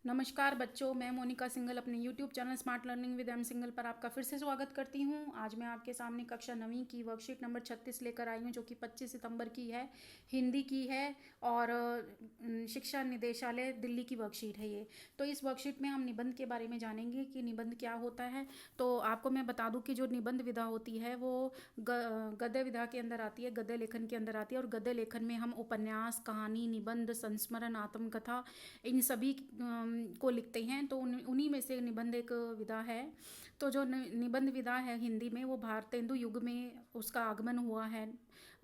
नमस्कार बच्चों, मैं मोनिका सिंघल अपने YouTube channel smart learning with M Singhal पर आपका फिर से स्वागत करती हूँ। आज मैं आपके सामने कक्षा 9वीं की वर्कशीट नंबर 36 लेकर आई हूँ, जो कि 25 सितंबर की है, हिंदी की है और शिक्षा निदेशालय दिल्ली की वर्कशीट है ये। तो इस वर्कशीट में हम निबंध के बारे में जानेंगे कि निबंध क्या होता है। तो आपको मैं बता दूँ कि जो निबंध विधा होती है वो गद्य विधा के अंदर आती है, गद्य लेखन के अंदर आती है। और गद्य लेखन में हम उपन्यास, कहानी, निबंध, संस्मरण, आत्मकथा इन सभी को लिखते हैं। तो उन्हीं में से निबंध एक विधा है। तो जो निबंध विधा है हिंदी में, वो भारतेंदु युग में उसका आगमन हुआ है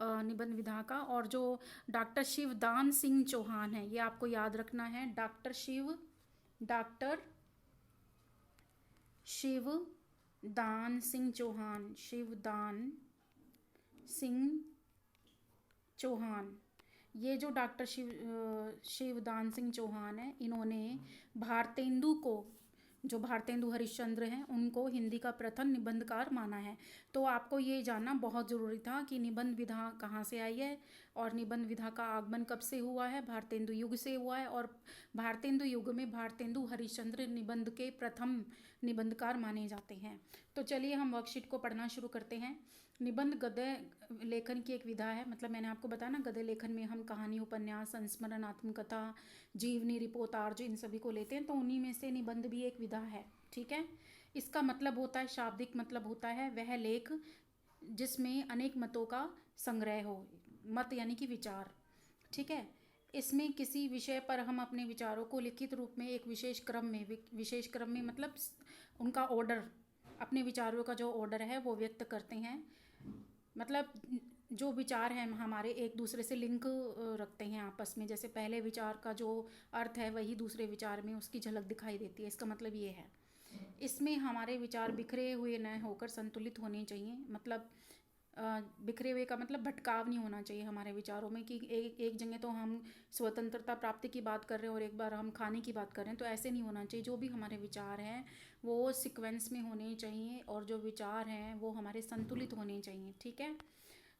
निबंध विधा का। और जो डॉक्टर शिवदान सिंह चौहान है, ये आपको याद रखना है। डॉक्टर शिवदान सिंह चौहान, शिवदान सिंह चौहान। ये जो डॉक्टर शिवदान सिंह चौहान है, इन्होंने भारतेंदु को, जो भारतेंदु हरिश्चंद्र हैं, उनको हिंदी का प्रथम निबंधकार माना है। तो आपको ये जानना बहुत ज़रूरी था कि निबंध विधा कहाँ से आई है और निबंध विधा का आगमन कब से हुआ है। भारतेंदु युग से हुआ है और भारतेंदु युग में भारतेंदु हरिश्चंद्र निबंध के प्रथम निबंधकार माने जाते हैं। तो चलिए हम वर्कशीट को पढ़ना शुरू करते हैं। निबंध गद्य लेखन की एक विधा है। मतलब मैंने आपको बताया ना, गद्य लेखन में हम कहानी, उपन्यास, संस्मरण, आत्मकथा, जीवनी, रिपोर्टार्ज इन सभी को लेते हैं। तो उन्हीं में से निबंध भी एक विधा है। ठीक है। इसका मतलब होता है, शाब्दिक मतलब होता है वह लेख जिसमें अनेक मतों का संग्रह हो। मत यानी कि विचार। ठीक है। इसमें किसी विषय पर हम अपने विचारों को लिखित रूप में एक विशेष क्रम में मतलब उनका ऑर्डर, अपने विचारों का जो ऑर्डर है वो व्यक्त करते हैं। मतलब जो विचार हैं हमारे एक दूसरे से लिंक रखते हैं आपस में। जैसे पहले विचार का जो अर्थ है वही दूसरे विचार में उसकी झलक दिखाई देती है। इसका मतलब ये है, इसमें हमारे विचार बिखरे हुए न होकर संतुलित होने चाहिए। मतलब बिखरे हुए का मतलब भटकाव नहीं होना चाहिए हमारे विचारों में कि एक जगह तो हम स्वतंत्रता प्राप्ति की बात कर रहे हैं और एक बार हम खाने की बात कर रहे हैं। तो ऐसे नहीं होना चाहिए। जो भी हमारे विचार हैं वो सीक्वेंस में होने चाहिए और जो विचार हैं वो हमारे संतुलित होने चाहिए। ठीक है।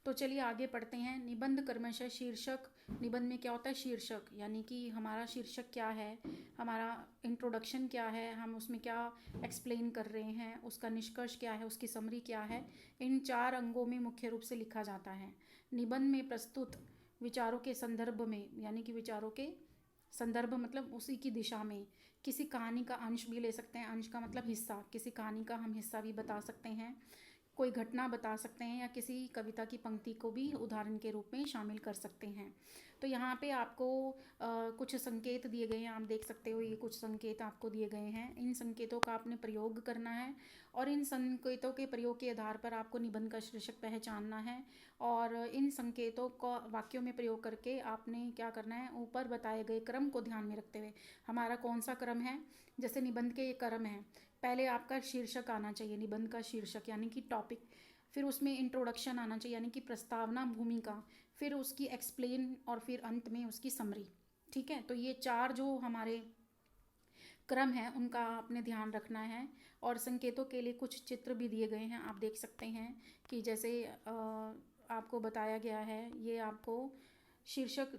तो चलिए आगे पढ़ते हैं। निबंध क्रमशः शीर्षक। निबंध में क्या होता है? शीर्षक, यानी कि हमारा शीर्षक क्या है, हमारा इंट्रोडक्शन क्या है, हम उसमें क्या एक्सप्लेन कर रहे हैं, उसका निष्कर्ष क्या है, उसकी समरी क्या है, इन 4 अंगों में मुख्य रूप से लिखा जाता है। निबंध में प्रस्तुत विचारों के संदर्भ में, यानी कि विचारों के संदर्भ मतलब उसी की दिशा में, किसी कहानी का अंश भी ले सकते हैं। अंश का मतलब हिस्सा, किसी कहानी का हम हिस्सा भी बता सकते हैं, कोई घटना बता सकते हैं, या किसी कविता की पंक्ति को भी उदाहरण के रूप में शामिल कर सकते हैं। तो यहाँ पे आपको कुछ संकेत दिए गए हैं, आप देख सकते हो। ये कुछ संकेत आपको दिए गए हैं, इन संकेतों का आपने प्रयोग करना है और इन संकेतों के प्रयोग के आधार पर आपको निबंध का शीर्षक पहचानना है। और इन संकेतों को वाक्यों में प्रयोग करके आपने क्या करना है, ऊपर बताए गए क्रम को ध्यान में रखते हुए। हमारा कौन सा क्रम है? जैसे निबंध के ये क्रम है, पहले आपका शीर्षक आना चाहिए, निबंध का शीर्षक यानी कि टॉपिक, फिर उसमें इंट्रोडक्शन आना चाहिए यानी कि प्रस्तावना, भूमिका, फिर उसकी एक्सप्लेन और फिर अंत में उसकी समरी। ठीक है। तो ये 4 जो हमारे क्रम है उनका आपने ध्यान रखना है। और संकेतों के लिए कुछ चित्र भी दिए गए हैं, आप देख सकते हैं कि जैसे आपको बताया गया है। ये आपको शीर्षक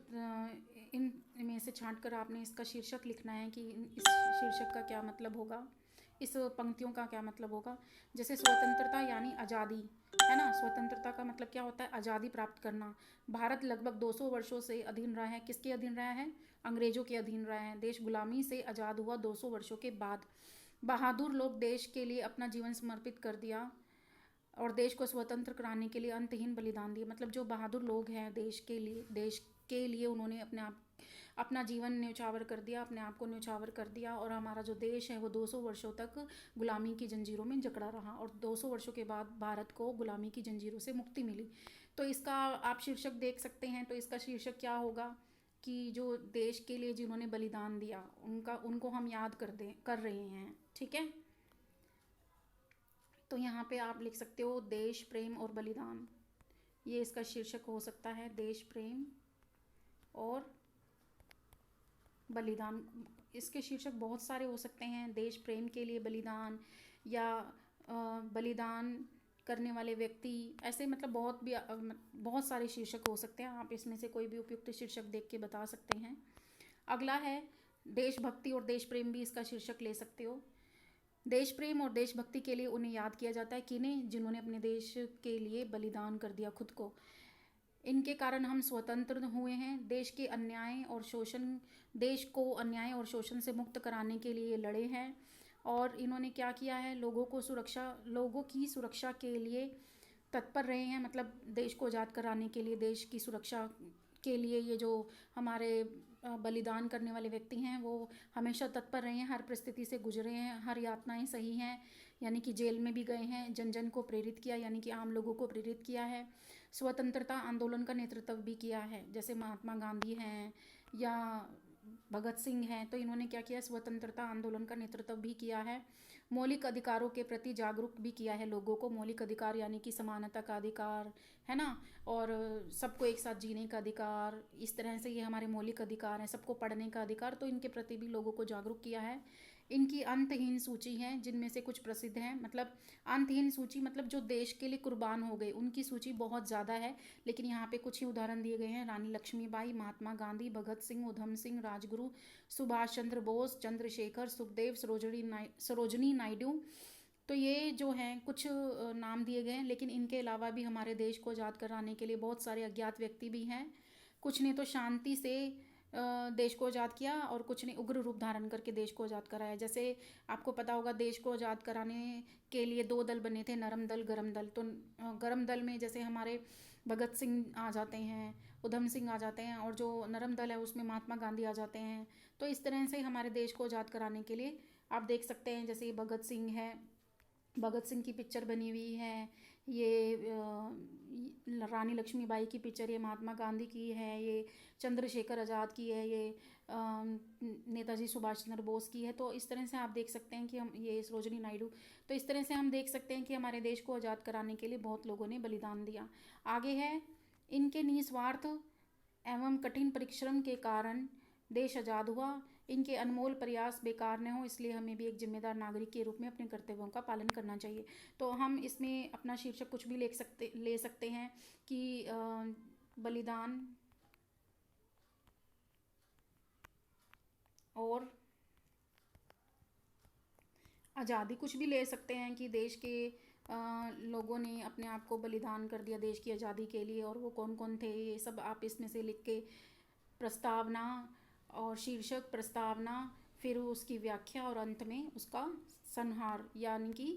इन में से छांट कर आपने इसका शीर्षक लिखना है कि इस शीर्षक का क्या मतलब होगा, इस पंक्तियों का क्या मतलब होगा। जैसे स्वतंत्रता यानी आज़ादी, है ना। स्वतंत्रता का मतलब क्या होता है? आज़ादी प्राप्त करना। भारत लगभग 200 वर्षों से अधीन रहा है। किसके अधीन रहा है? अंग्रेजों के अधीन रहा है। देश गुलामी से आज़ाद हुआ 200 वर्षों के बाद। बहादुर लोग देश के लिए अपना जीवन समर्पित कर दिया और देश को स्वतंत्र कराने के लिए अंतहीन बलिदान दिए। मतलब जो बहादुर लोग हैं देश के लिए उन्होंने अपना जीवन न्यौछावर कर दिया, अपने आप को न्यौछावर कर दिया। और हमारा जो देश है वो 200 वर्षों तक गुलामी की जंजीरों में जकड़ा रहा और 200 वर्षों के बाद भारत को गुलामी की जंजीरों से मुक्ति मिली। तो इसका आप शीर्षक देख सकते हैं। तो इसका शीर्षक क्या होगा कि जो देश के लिए जिन्होंने बलिदान दिया उनको हम याद कर रहे हैं। ठीक है। तो यहाँ पे आप लिख सकते हो देश प्रेम और बलिदान, ये इसका शीर्षक हो सकता है, देश प्रेम और बलिदान। इसके शीर्षक बहुत सारे हो सकते हैं, देश प्रेम के लिए बलिदान, या बलिदान करने वाले व्यक्ति, ऐसे मतलब बहुत सारे शीर्षक हो सकते हैं। आप इसमें से कोई भी उपयुक्त शीर्षक देख के बता सकते हैं। अगला है देशभक्ति और देश प्रेम भी इसका शीर्षक ले सकते हो। देश प्रेम और देशभक्ति के लिए उन्हें याद किया जाता है, किन्हें? जिन्होंने अपने देश के लिए बलिदान कर दिया खुद को। इनके कारण हम स्वतंत्र हुए हैं। देश को अन्याय और शोषण से मुक्त कराने के लिए लड़े हैं। और इन्होंने क्या किया है? लोगों की सुरक्षा के लिए तत्पर रहे हैं। मतलब देश को आज़ाद कराने के लिए, देश की सुरक्षा के लिए ये जो हमारे बलिदान करने वाले व्यक्ति हैं वो हमेशा तत्पर रहे हैं, हर परिस्थिति से गुजरे हैं, हर यातनाएं सही हैं, यानी कि जेल में भी गए हैं, जन जन को प्रेरित किया, यानी कि आम लोगों को प्रेरित किया है। स्वतंत्रता आंदोलन का नेतृत्व भी किया है, जैसे महात्मा गांधी हैं या भगत सिंह हैं, तो इन्होंने क्या किया? स्वतंत्रता आंदोलन का नेतृत्व भी किया है। मौलिक अधिकारों के प्रति जागरूक भी किया है लोगों को। मौलिक अधिकार यानी कि समानता का अधिकार, है ना, और सबको एक साथ जीने का अधिकार, इस तरह से ये हमारे मौलिक अधिकार हैं। सबको पढ़ने का अधिकार, तो इनके प्रति भी लोगों को जागरूक किया है। इनकी अंतहीन सूची है, जिनमें से कुछ प्रसिद्ध हैं। मतलब अंतहीन सूची मतलब जो देश के लिए कुर्बान हो गए, उनकी सूची बहुत ज़्यादा है, लेकिन यहाँ पे कुछ ही उदाहरण दिए गए हैं। रानी लक्ष्मीबाई, महात्मा गांधी, भगत सिंह, उधम सिंह, राजगुरु, सुभाष चंद्र बोस, चंद्रशेखर, सुखदेव, सरोजनी नायडू। तो ये जो हैं कुछ नाम दिए गए हैं, लेकिन इनके अलावा भी हमारे देश को आज़ाद कराने के लिए बहुत सारे अज्ञात व्यक्ति भी हैं। कुछ ने तो शांति से देश को आज़ाद किया और कुछ ने उग्र रूप धारण करके देश को आज़ाद कराया। जैसे आपको पता होगा, देश को आज़ाद कराने के लिए दो दल बने थे, नरम दल, गरम दल। तो गरम दल में जैसे हमारे भगत सिंह आ जाते हैं, उधम सिंह आ जाते हैं, और जो नरम दल है उसमें महात्मा गांधी आ जाते हैं। तो इस तरह से हमारे देश को आज़ाद कराने के लिए आप देख सकते हैं, जैसे भगत सिंह है, भगत सिंह की पिक्चर बनी हुई है, ये रानी लक्ष्मीबाई की पिक्चर, ये महात्मा गांधी की है, ये चंद्रशेखर आज़ाद की है, ये नेताजी सुभाष चंद्र बोस की है। तो इस तरह से आप देख सकते हैं कि हम, ये सरोजनी नायडू, तो इस तरह से हम देख सकते हैं कि हमारे देश को आज़ाद कराने के लिए बहुत लोगों ने बलिदान दिया। आगे है, इनके निस्वार्थ एवं कठिन परिश्रम के कारण देश आज़ाद हुआ। इनके अनमोल प्रयास बेकार न हो, इसलिए हमें भी एक जिम्मेदार नागरिक के रूप में अपने कर्तव्यों का पालन करना चाहिए। तो हम इसमें अपना शीर्षक कुछ भी ले सकते हैं कि बलिदान और आज़ादी, कुछ भी ले सकते हैं कि देश के लोगों ने अपने आप को बलिदान कर दिया देश की आज़ादी के लिए, और वो कौन कौन थे, ये सब आप इसमें से लिख के प्रस्तावना और शीर्षक, प्रस्तावना, फिर उसकी व्याख्या और अंत में उसका संहार यानी कि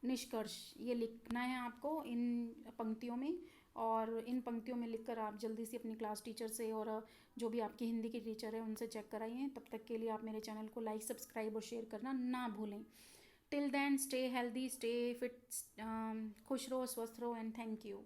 निष्कर्ष, ये लिखना है आपको इन पंक्तियों में। और इन पंक्तियों में लिखकर आप जल्दी से अपनी क्लास टीचर से और जो भी आपकी हिंदी की टीचर है उनसे चेक कराइए। तब तक के लिए आप मेरे चैनल को लाइक, सब्सक्राइब और शेयर करना ना भूलें। Till then, stay healthy, stay fit, खुश रहो, स्वस्थ रहो, एंड थैंक यू।